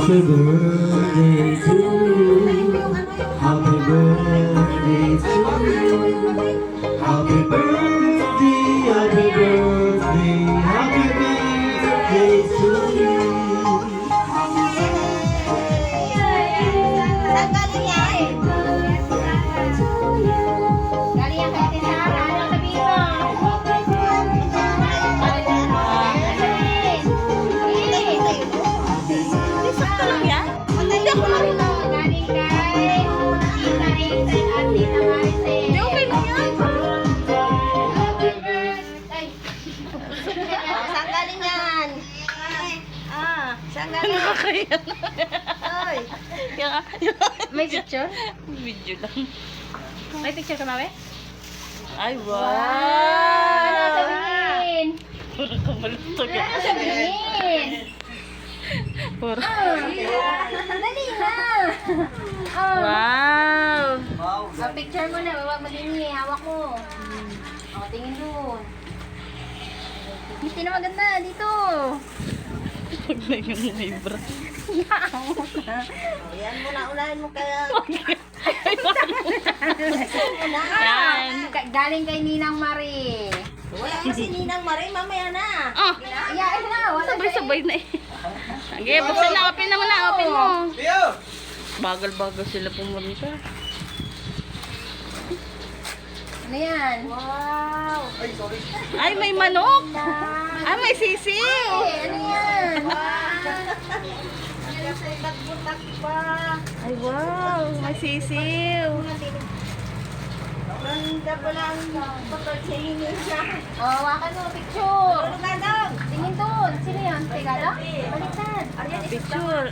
Happy birthday to you. Happy birthday to you. Happy birthday, happy birthday, happy birthday to you. Saan galing yan? Galing yan kay Tinara. Ano sabihin mo? Sakto lang yan. Hindi ako marunong. Galing kay Tita Hazel at Tita Maricel. Hindi, okay lang yan. Ay. Saan galing yan? Saan galing? Nakakaya na. Oy. May picture? Video lang. May picture ka, Mawe? Ay, Ano wow. sabihin? Puro kamalutog. Ano sabihin? Puro. Dali na. Wow. Picture mo na, huwag magingin, hawak mo. Tingin doon. Hindi na maganda, dito. Huwag na yung libra. Yan muna, unahin mo kaya. Yan. Galing kay Ninang Marie. Wala kasi Ninang Marie, mamaya na. Ah, Iyain na, wala sabay-sabay na eh. Sige, buksan na. Open naman na. Open mo. Bagal-bagal sila pumunta. Ano yan? Wow. Ay, may manok. Ay, may sisiw. Ano yan? Nagbutak pa. Ay, wow. May sisiw. Ganda pala ang pagod sa inyo siya. Oh, hawakan mo, picture. Tingin doon. Sino yan? Tegado? Baliktad. Picture.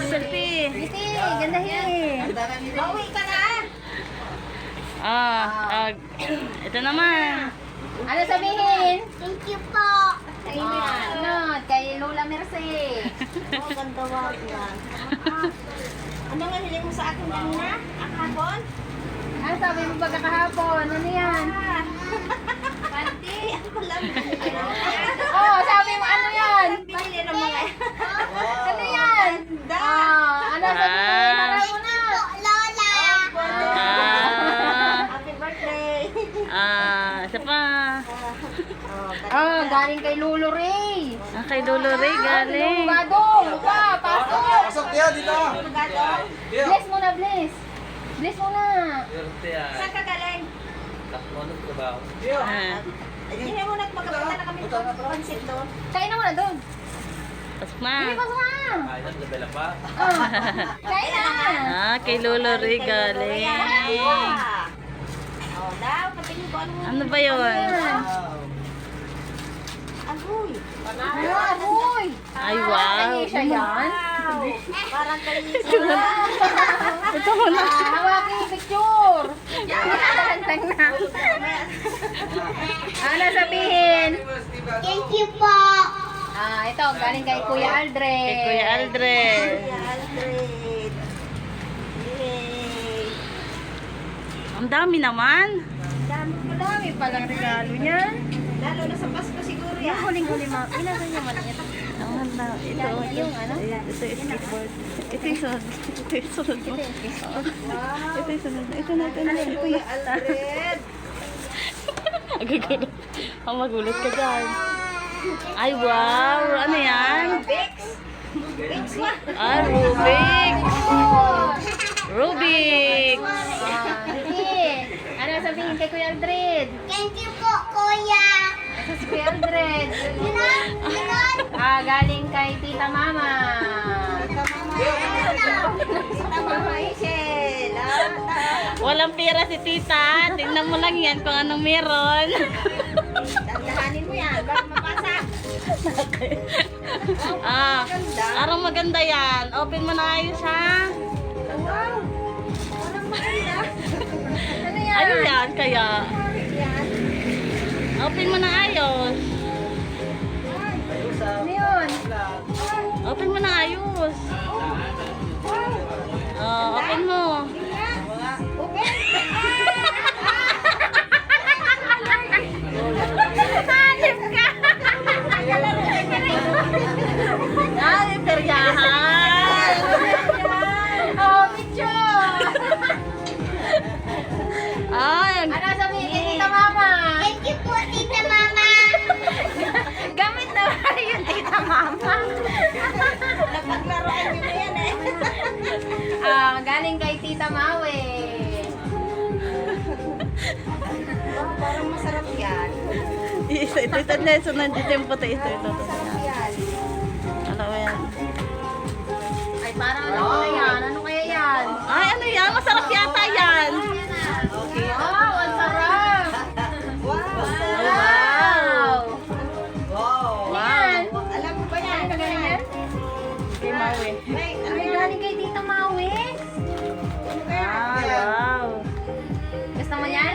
Selfie. Ngiti, gandahin. Bawi ka na. Ito naman. Ano sabihin? Thank you po. Ano? Kay Lola Merce. Oh, ganda wag yan. Ano nga hiling mo sa akin kanina? Kahapon? Ano sabi mo ba kahapon? Ano yan? Panty? Ano pala? Oh, sabi mo ano yan? Pinili ng mga. Ano yan? Ano sabihin? Aral mo na. Lola. Happy birthday. Isa pa. Galing kay Lolo Ray. Kay Lolo Ray galing. Badong, pa, pasok. Pasok tiya dito. Bless mo na, bless. Bless mo na. Saan ka galing? Hindi mo nagpagkapunta na kami doon. Pansit doon. Kain na mo na doon. Pasok na. Hindi, pasok na. Kain na. Kay Lolo Ray galing. Oh, daw, patingin ko ano. Ano ba yun? Agoy. Amoy. Ay, wow. Siya yan. Parang kayo Ito mo na. Hawakin yung picture. Tantang na. Ano sabihin? Thank you po. Ito, galing kay Kuya Aldred. Kay Kuya Aldred. Alfred. Yay. Ang dami naman. Madami palang regalo niyan. Lalo na sa Pasko siguro Yung yan. huling-huli ma. Inasan niya maliit. Ito. Yung ano? Ito yung skateboard. Ito yung sunod. Ito yung sunod mo. Ito yung sunod. Ito na. Ito yung Kuya Alfred. Agagulat. Magulat ka dyan. Ay, wow. Ano yan? Bix. Bix ba? Rubik. Rubik. Sige. Ano sabihin kay Kuya Aldred? Thank you po, Kuya. Ito si Kuya Aldred. Galing kay Tita Mama. Tita Mama Ishel. Walang pera si tita. Tingnan mo lang yan kung anong meron. Dandahanin mo yan. Baka mapasa. Arang maganda yan. Open mo na ayos ha. Wow. Parang maganda. Ano yan? Ano yan kaya? Yan. Open mo na ayos. Ano yun? Open mo na ayos. Open mo. Open. Ay, peryahan. Maui. Parang masarap yan. Ito Nelson, nandito yung puti. Ito. Yan. Ano ba yan? Ay, parang ano kaya yan? Ano kaya yan? Ay, ano yan? Masarap yata yan. Wow, ang sarap! Wow! Wow. Wow! Alam mo ba yan? Ano yan? Kay Maui. Ay, galing kay Tita Maui. Wow! Gusto mo yan?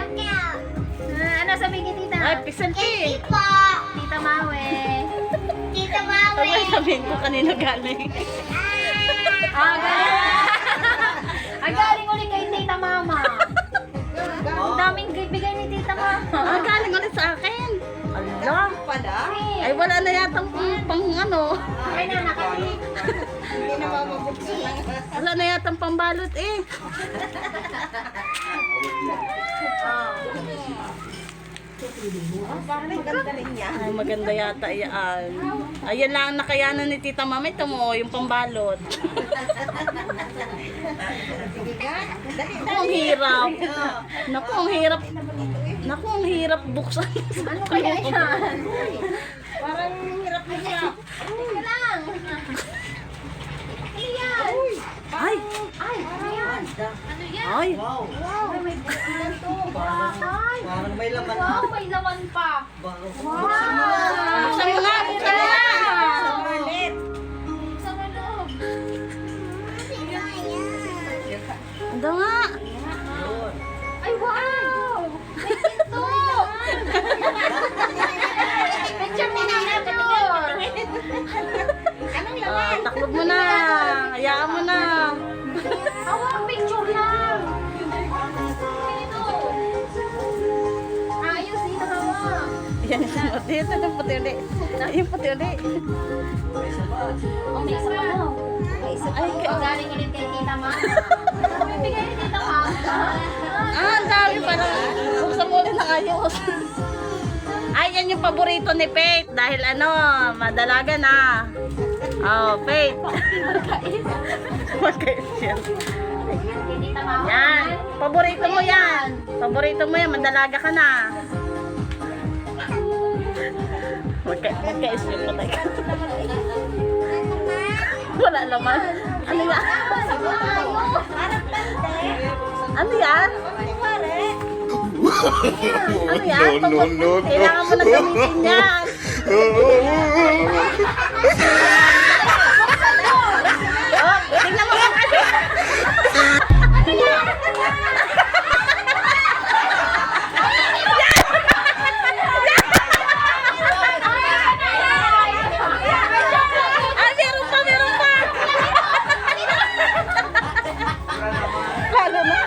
Ano sabi kay Tita? Ay, pisanti! Po. Tita Maui. Tita Ano Maui. ba sabihin ko kanino galing? Ah, galing. Ay, galing ulit kay Tita Mama. Ang daming bigay ni Tita Mama. Ah, galing ulit sa akin. Allah! Pala? Ay, wala na yatang pang ano. Ay, na, nakatip. Hindi na mamabuksan lang. Wala na yatang pambalot eh. Parang maganda rin yan. Ay, maganda yata yan. Ayan lang ang nakayanan ni Tita Mama. Ito mo, yung pambalot. Sige ka. Dali, Naku, ang hirap. Naku, ang hirap. Naku, ang hirap buksan. Ano kaya yan? Parang hirap na hirap. Teka lang. Ano yan? Ay, Ay, ano yan? Ano yan? ay. Wow. Wow, may ilan to? Ay, Parang may laman na. wow, may laman pa. Wow. Wow! Buksan mo nga, buksan mo nga. Ulit. Sa loob. Ando nga. Ay, wow! May pinto! Picture mo na, picture! Anong Ah, laman? taklob mo na. Hayaan mo na. Hawak, picture lang! Dito! Ayos, dito hawak! Yan, dito yung puti ulit. Yung puti ulit. Oh, may isa pa daw. May isa Ay, Oh, galing ulit kay Tita Mama. May bigay ni Tita Mama. ang dami pala. Buksan mo ulit ng ayos. Ay, yan yung paborito ni Faith. Dahil ano, madalaga na. Oh, Faith. Magkais yan. Kay Tita Mama. Yan. Paborito mo yan. Paborito mo yan. Madalaga ka na. Magkais yun. Patay ka. Wala laman. Ano yan? Ano yan? Ano yan? Kailangan mo na gamitin yan. Oh, tingnan mo kung ano. Ah, meron pa, meron pa. Lalo na.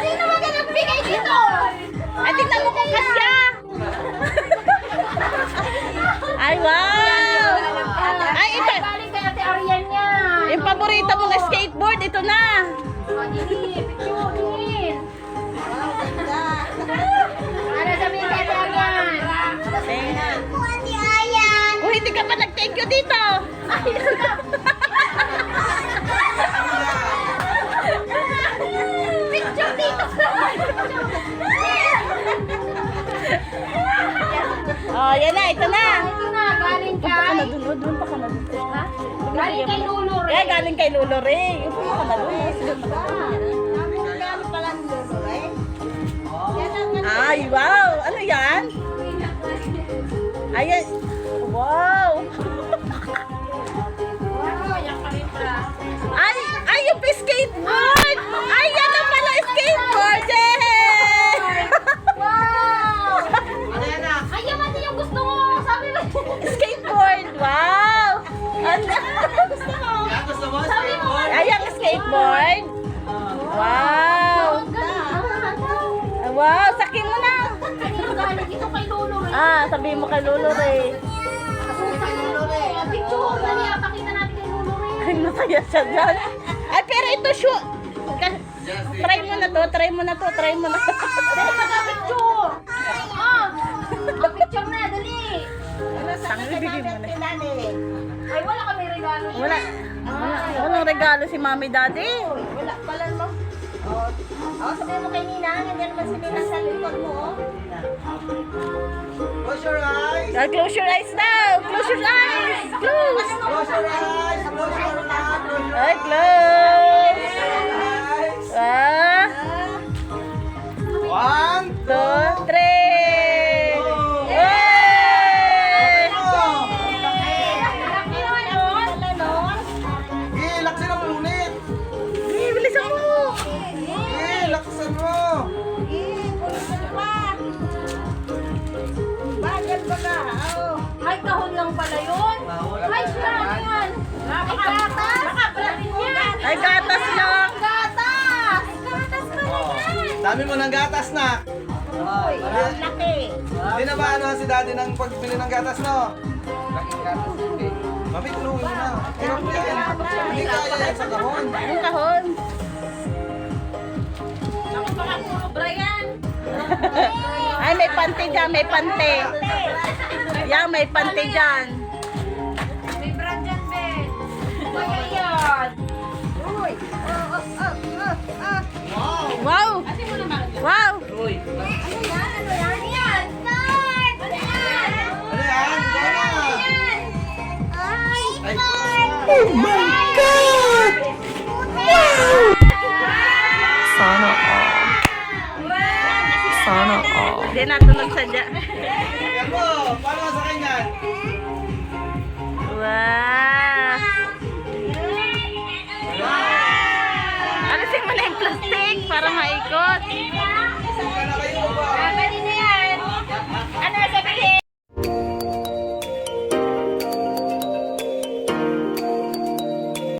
Sino ba ka nagbigay dito? Ay, tingnan mo kung kasya. Ay, wow. Ay, ito. Galing kay Ate Arian yan. Yung paborito mong skateboard, ito na. Oh, dili, picture, din. Ano sabihin kay Ate Arian? Po, Ate Ayan. Kung hindi ka pa nag-thank you dito. Picture dito. Oh, yan na, ito na. Ito na, galing Punta ka kay... na dun, dun pa ka na dun. Ha? Galing kay Lulu Eh, galing kay Lolo Ray. Punta ka na dun. Magkano pala ang lolo eh? Ay, wow. Ano yan? Ayan. Wow. Wow, yan pa rin pala. Ay, yung skateboard. Ay, yan na pala skateboard. Yay! Wow! Ano yan na? Ay, yaman din yung gusto mo. Sabi mo. Skateboard. Wow. Ano? Gusto mo? Yan gusto mo? Sabi mo. Ay, yung skateboard. Wow. Ang galing. Wow, sakin mo na. Kanino galing ito kay Lulu Ray? Ah, sabihin mo kay Lolo Ray. Picture, dali, pakita natin kay Lulu Ray. Ay, masaya siya dyan. Ay, pero ito, shoot. Try mo na to, try mo na to, try mo na. Dali, mag-picture. Ah, picture na, dali. Tangi, bigyan mo na. Ay, wala kami regalo. Walang regalo si Mami Daddy. Wala pala no. Oh, sabihin mo kay Ninang, hindi naman si Ninang sa likod mo, oh. Close your eyes. Close your eyes now. Close your eyes. Close. Close your eyes. Close your eyes. Close your Ay, close. eyes. Ah, 1, 2, 3. Yay! Laksan ang ulit. Hey, bilisan mo. Laksan mo. Bagal ba ka? Oh. Ay, kahon lang pala yun. Ay, siya, ano yan? Ay, gatas. Nakapalatin yan. Ay, gatas lang. Gatas. Gatas pala yan. Dami mo ng gatas na. Laki. Hindi na ba ano si daddy ng pagbili ng gatas, no? Mami, tulungin mo na. Hirap yan. Hindi kaya yan sa kahon. Ang kahon. Ako baka puro Brian. Ay, may pante dyan. May pante. Yan, may pante dyan. May brand yan, Ben. Kaya yan. Uy. Wow. Wow. Uy. Ano yan? Ano yan? Ano yan? Ano yan? Gana. Ay, Oh my God! Sana all. Sana all. Hindi natunog sa dyan. Yan mo. Paano sa kanya? Wow.